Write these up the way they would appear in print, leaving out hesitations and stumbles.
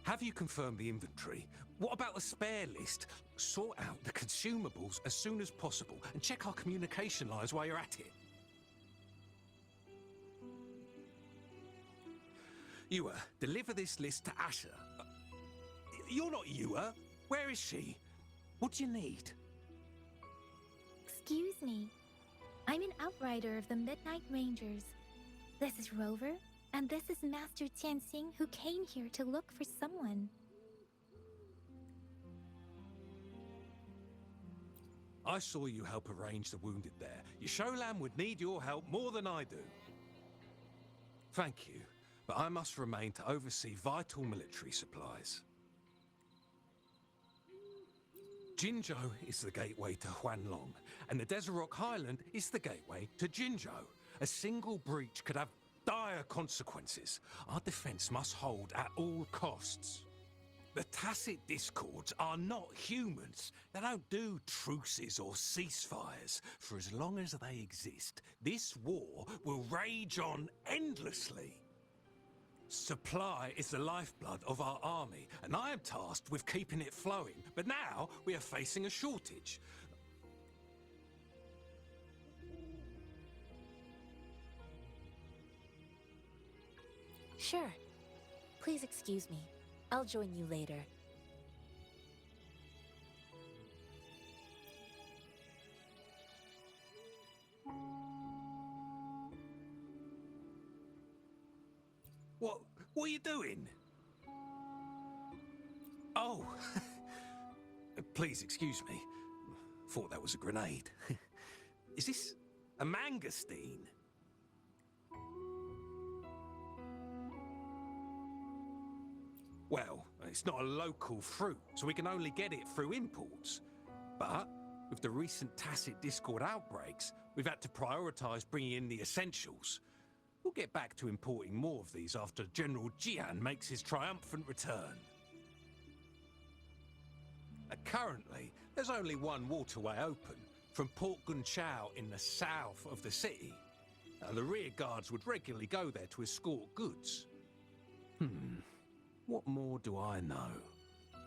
Have you confirmed the inventory? What about the spare list? Sort out the consumables as soon as possible and check our communication lines while you're at it. Youcut, deliver this list to Asher. You're not Youcut. Where is she? What do you need? Excuse me. I'm an outrider of the Midnight Rangers. This is Rover, and this is Master Tianxing, who came here to look for someone. I saw you help arrange the wounded there. Your HoYoLab would need your help more than I do. Thank you, but I must remain to oversee vital military supplies. Jinzhou is the gateway to Huanglong, and the Desert Rock Highland is the gateway to Jinzhou. A single breach could have dire consequences. Our defense must hold at all costs. The Tacit Discords are not humans. They don't do truces or ceasefires. For as long as they exist, this war will rage on endlessly. Supply is the lifeblood of our army, and I am tasked with keeping it flowing. But now we are facing a shortage. Sure. Please excuse me. I'll join you later. What are you doing? Oh, please excuse me. Thought that was a grenade. Is this a mangosteen? Well, it's not a local fruit, so we can only get it through imports. But with the recent Tacit Discord outbreaks, we've had to prioritize bringing in the essentials. We'll get back to importing more of these after General Jian makes his triumphant return. Currently, there's only one waterway open, from Port Gunchao in the south of the city. The rear guards would regularly go there to escort goods. What more do I know?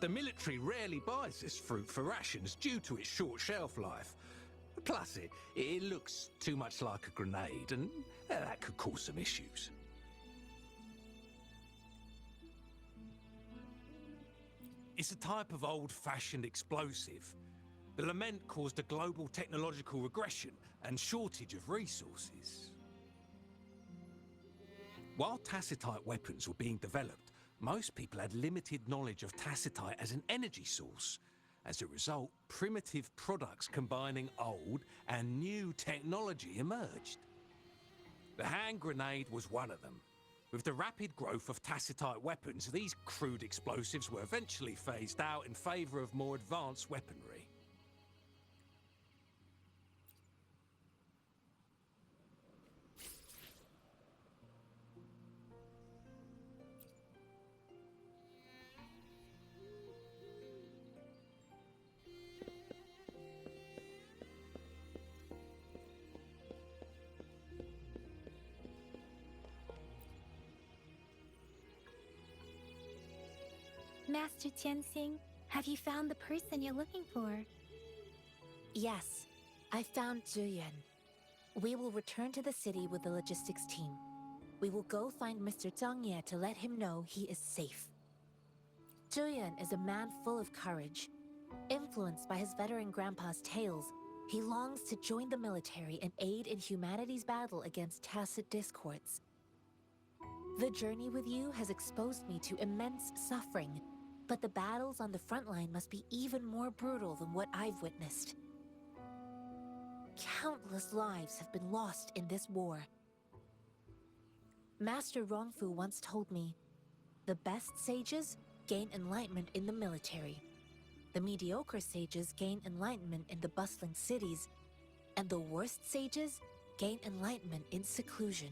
The military rarely buys this fruit for rations due to its short shelf life. Plus, it looks too much like a grenade, and that could cause some issues. It's a type of old-fashioned explosive. The lament caused a global technological regression and shortage of resources. While tacitite weapons were being developed, most people had limited knowledge of tacitite as an energy source. As a result, primitive products combining old and new technology emerged. The hand grenade was one of them. With the rapid growth of tacitite weapons, these crude explosives were eventually phased out in favor of more advanced weaponry. Master Tianxing, have you found the person you're looking for? Yes, I found Zhuyan. We will return to the city with the logistics team. We will go find Mr. Zhang Ye to let him know he is safe. Zhuyan is a man full of courage. Influenced by his veteran grandpa's tales, he longs to join the military and aid in humanity's battle against Tacit Discords. The journey with you has exposed me to immense suffering, but the battles on the front line must be even more brutal than what I've witnessed. Countless lives have been lost in this war. Master Rongfu once told me, the best sages gain enlightenment in the military. The mediocre sages gain enlightenment in the bustling cities, and the worst sages gain enlightenment in seclusion.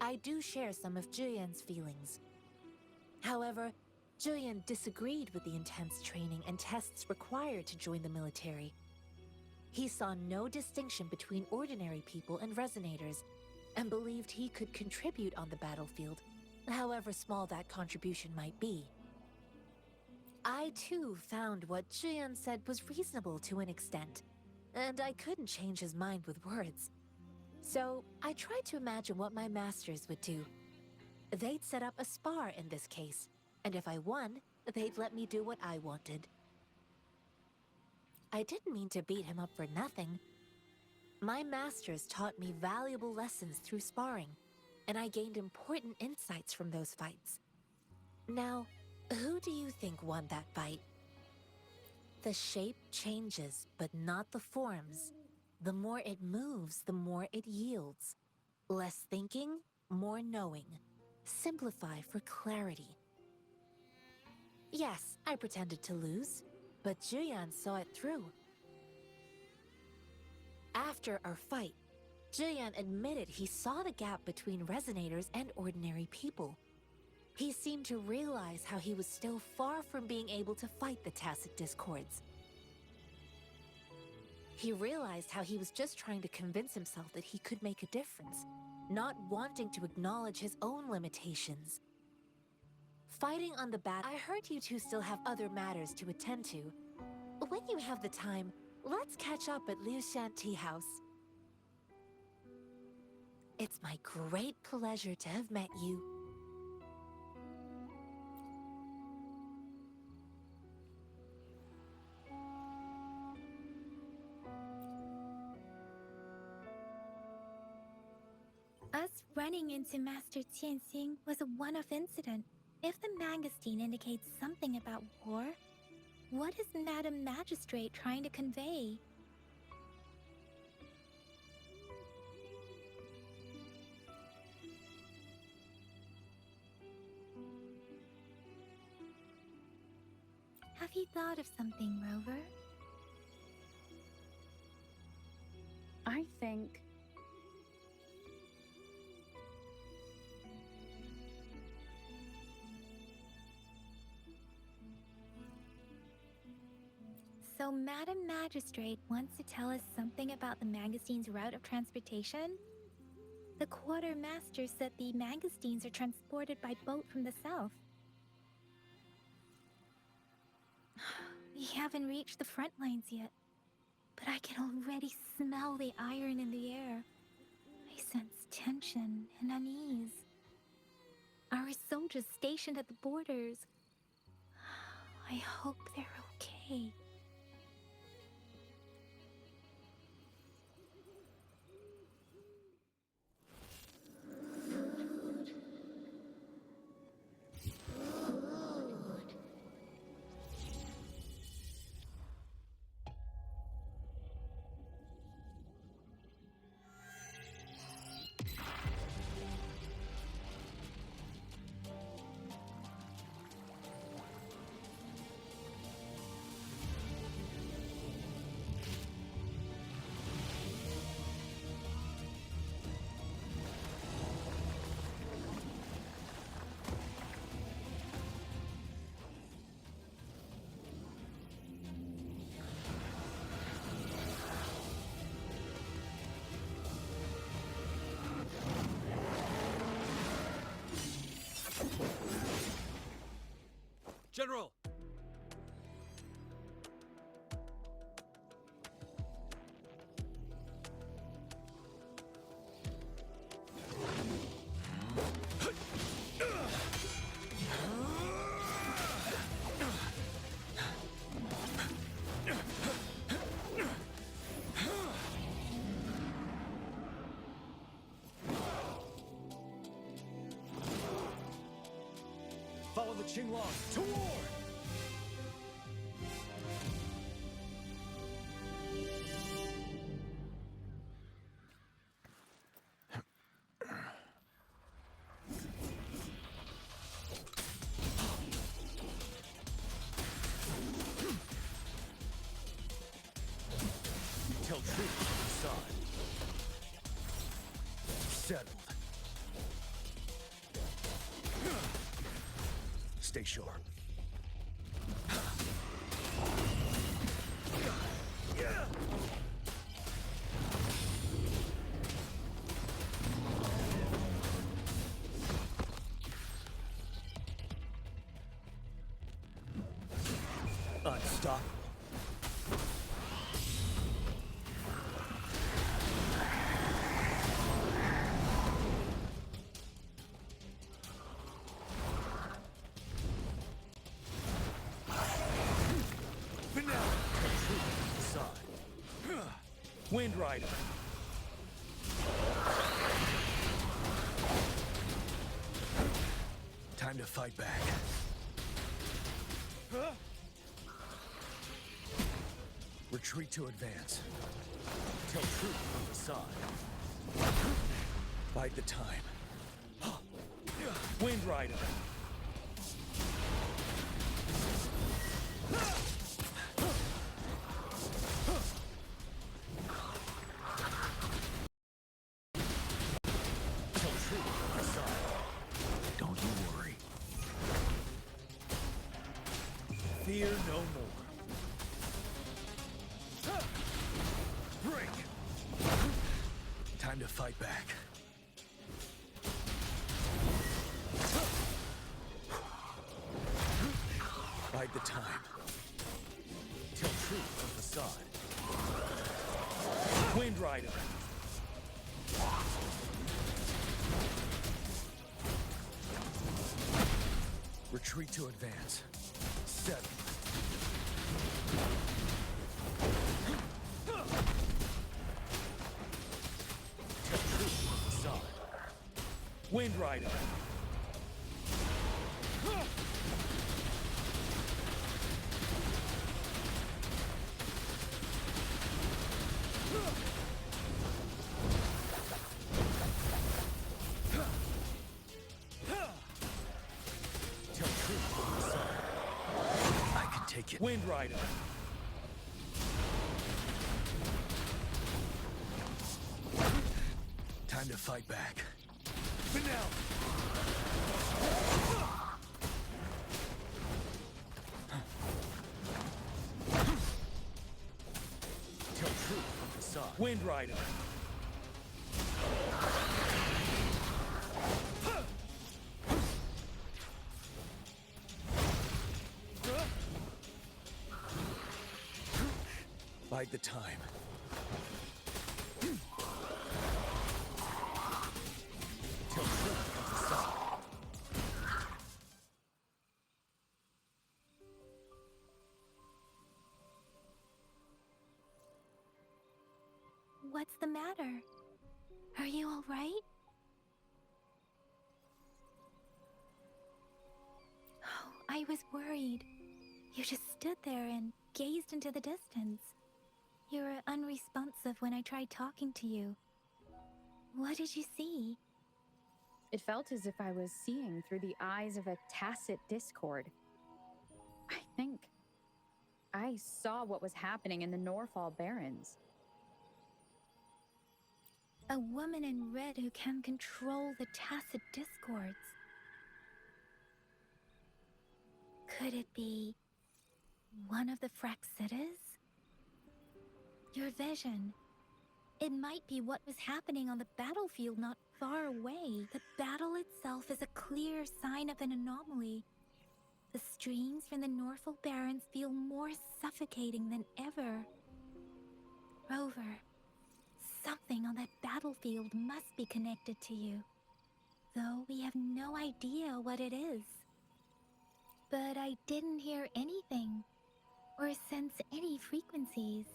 I do share some of Zhuyan's feelings. However, Zhuyan disagreed with the intense training and tests required to join the military. He saw no distinction between ordinary people and resonators, and believed he could contribute on the battlefield, however small that contribution might be. I too found what Zhiyan said was reasonable to an extent, and I couldn't change his mind with words. So I tried to imagine what my masters would do. They'd set up a spar in this case, and if I won, they'd let me do what I wanted. I didn't mean to beat him up for nothing. My masters taught me valuable lessons through sparring, and I gained important insights from those fights. Now, who do you think won that fight? The shape changes, but not the forms. The more it moves, the more it yields. Less thinking, more knowing. Simplify for clarity. Yes, I pretended to lose, but Zhiyan saw it through. After our fight, Zhiyan admitted he saw the gap between resonators and ordinary people. He seemed to realize how he was still far from being able to fight the tacit discords. He realized how he was just trying to convince himself that he could make a difference, not wanting to acknowledge his own limitations. Fighting on the bat, I heard you two still have other matters to attend to. When you have the time, let's catch up at Liu Shan Tea House. It's my great pleasure to have met you. Us running into Master Tianxing was a one-off incident. If the Mangosteen indicates something about war, what is Madam Magistrate trying to convey? Have you thought of something, Rover? I think... So Madam Magistrate wants to tell us something about the Mangosteen's route of transportation? The Quartermaster said the Mangosteens are transported by boat from the south. We haven't reached the front lines yet, but I can already smell the iron in the air. I sense tension and unease. Our soldiers stationed at the borders. I hope they're okay. General! Follow the Qinglong to war! Tell truth to the side. Settled. Stay sharp. Wind Rider. Time to fight back. Retreat to advance. Tell truth from the side. Bide the time. Wind Rider. Tell truth from the side. Don't you worry. Fear no more. Break! Time to fight back. Bide the time. Tell truth from facade. Wind Rider. Retreat to advance. 7. Tell truth from facade. Wind Rider. Wind Rider. Time to fight back. Finale. Tell truth from facade. Wind Rider. Bide the time. Tell truth from facade. What's the matter? Are you all right? Oh, I was worried. You just stood there and gazed into the distance. You were unresponsive when I tried talking to you. What did you see? It felt as if I was seeing through the eyes of a tacit discord. I think I saw what was happening in the Norfall Barrens. A woman in red who can control the tacit discords. Could it be one of the Fraxitas? Your vision. It might be what was happening on the battlefield not far away. The battle itself is a clear sign of an anomaly. The streams from the Norfall Barrens feel more suffocating than ever. Rover, something on that battlefield must be connected to you, though we have no idea what it is. But I didn't hear anything, or sense any frequencies.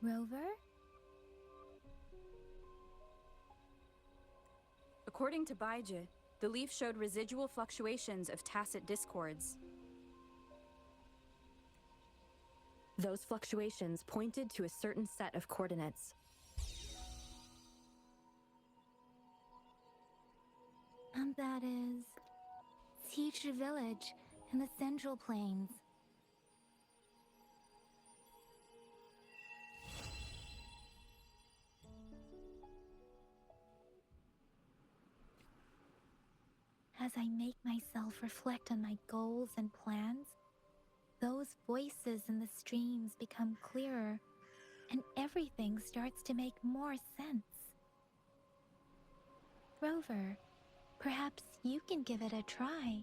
Rover? According to Baiji, the leaf showed residual fluctuations of tacit discords. Those fluctuations pointed to a certain set of coordinates. And that is Siege Village in the Central Plains. As I make myself reflect on my goals and plans, those voices in the streams become clearer, and everything starts to make more sense. Rover, Perhaps you can give it a try.